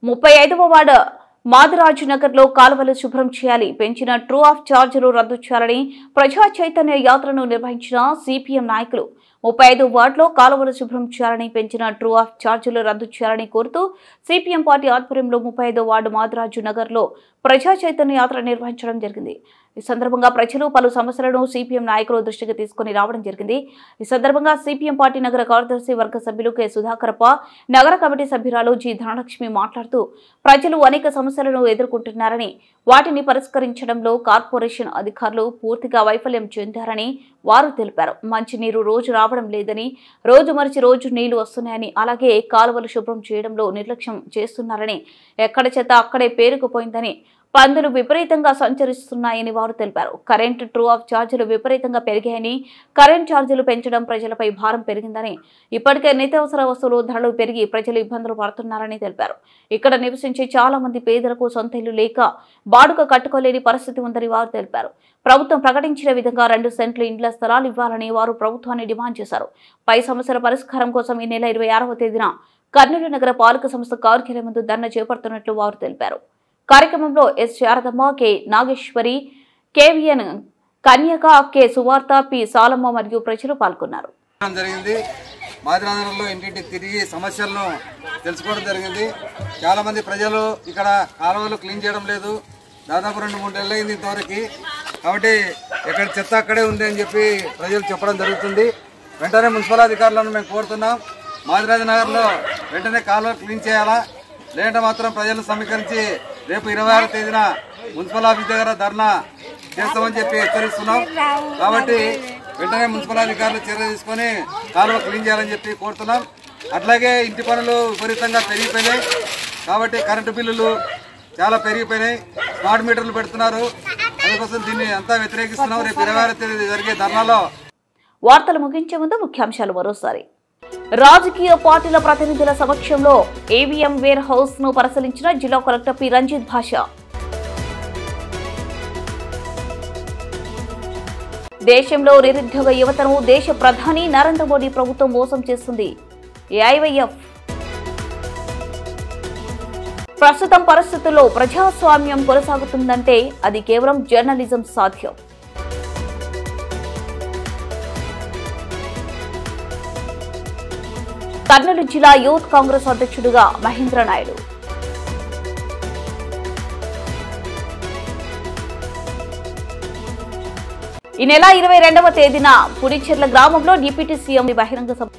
35వ ward Madiraju Nagar లో కాలువలు శుభ్రం చేయాలి, పెంచిన ట్రూ ఆఫ్ ఛార్జీలు రద్దు చేయాలని ప్రజా చైతన్య యాత్రను నిర్వహించిన సిపిఎం నాయకులు 35వ వార్డులో కాలువలు శుభ్రం చేయాలని, పెంచిన ట్రూ ఆఫ్ ఛార్జీలు రద్దు చేయాలని కోరుతూ సిపిఎం పార్టీ ఆధ్వర్యంలో 35వ వార్డు మాదిరాజు నగర్ లో ప్రజా చైతన్య యాత్ర నిర్వహించడం జరిగింది. ఈ సందర్భంగా ప్రజలు పలు సమస్యలను సిపిఎం నాయకులు దృష్టికి తీసుకుని రావడం జరిగింది. ఈ సందర్భంగా సిపిఎం పార్టీ నగర కార్యదర్శి వర్గ సభ్యులు కె సుధాకరప్ప, నగర కమిటీ సభ్యురాలు జి ధనలక్ష్మి మాట్లాడుతూ ప్రజలు అనేక సమస్యలను ఎదుర్కొంటున్నారని, వాటిని పరిష్కరించడంలో కార్పొరేషన్ అధికారులు పూర్తిగా వైఫల్యం చెందారని వారు తెలిపారు. మంచినీరు రోజు రావడం లేదని, రోజు మరిచి రోజు నీళ్లు వస్తున్నాయని, అలాగే కాలువలు శుభ్రం చేయడంలో నిర్లక్ష్యం చేస్తున్నారని, ఎక్కడ చెత్త అక్కడే పేరుకుపోయిందని, పందులు విపరీతంగా సంచరిస్తున్నాయని వారు తెలిపారు. కరెంటు ట్రూ ఆఫ్ ఛార్జీలు విపరీతంగా పెరిగాయని, కరెంట్ ఛార్జీలు పెంచడం ప్రజలపై భారం పెరిగిందని, ఇప్పటికే నిత్యావసర వస్తువులు ధరలు పెరిగి ప్రజలు ఇబ్బందులు పడుతున్నారని తెలిపారు. ఇక్కడ నివసించే చాలా మంది పేదలకు సొంత ఇల్లు లేక బాడుగ కట్టుకోలేని పరిస్థితి ఉందని వారు తెలిపారు. ప్రభుత్వం ప్రకటించిన విధంగా 2 సెంట్లు ఇండ్ల స్థలాలు ఇవ్వాలని వారు ప్రభుత్వాన్ని డిమాండ్ చేశారు. పై సమస్యల పరిష్కారం కోసం ఈ నెల 26వ తేదీన కర్నూలు నగర పాలక సంస్థ కార్యాలయం ముందు ధర్నా చేపడుతున్నట్లు వారు తెలిపారు. కార్యక్రమంలో S Saradamma, K Nageswari, KVN Kanyaka, K Suvartha, P Salamma మరియు ప్రజలు పాల్గొన్నారు. మాదిరాజులో ఇంటింటికి తిరిగి సమస్యలను తెలుసుకోవడం జరిగింది. చాలా మంది ప్రజలు ఇక్కడ కాలువలు క్లీన్ చేయడం లేదు. దాదాపు 2-3 ఏళ్ళు అయింది ఇంతవరకు. కాబట్టి ఎక్కడ చెత్త అక్కడే ఉంది అని చెప్పి ప్రజలు చెప్పడం జరుగుతుంది. వెంటనే మున్సిపల్ అధికారులను మేము కోరుతున్నాం, మాదిరాజు నగర్లో వెంటనే కాలువలు క్లీన్ చేయాలా, లేదంటే మాత్రం ప్రజలను సమీకరించి రేపు 26వ తేదీన మున్సిపల్ ఆఫీస్ దగ్గర ధర్నా చేస్తామని చెప్పి హెచ్చరిస్తున్నాం. కాబట్టి వెంటనే మున్సిపల్ అధికారులు చర్య తీసుకొని కాలువ క్లీన్ చేయాలని చెప్పి కోరుతున్నాం. అట్లాగే ఇంటి పనులు విపరీతంగా పెరిగిపోయినాయి. కాబట్టి కరెంటు బిల్లులు చాలా పెరిగిపోయినాయి. స్మార్ట్ మీటర్లు పెడుతున్నారు. అందుకోసం దీన్ని అంతా వ్యతిరేకిస్తున్నాం. రేపు 26వ తేదీ జరిగే ధర్నాలో. వార్తలు ముగించే ముందు ముఖ్యాంశాలు మరోసారి. రాజకీయ పార్టీల ప్రతినిధుల సమక్షంలో ఏవిఎం వేర్ హౌస్ ను పరిశీలించిన జిల్లా కలెక్టర్ పి రంజిత్ భాష. దేశంలో నిరుద్యోగ యువతను దేశ ప్రధాని నరేంద్ర మోడీ ప్రభుత్వం మోసం చేస్తుంది. ఏఐవైఎఫ్. ప్రస్తుతం పరిస్థితుల్లో ప్రజాస్వామ్యం కొనసాగుతుందంటే అది కేవలం జర్నలిజం సాధ్యం. కర్నూలు జిల్లా యూత్ కాంగ్రెస్ అధ్యక్షుడిగా మహేంద్ర నాయుడు. ఈ నెల 22వ తేదీన పులిచెర్ల గ్రామంలో డిప్యూటీ సీఎం బహిరంగ సభ.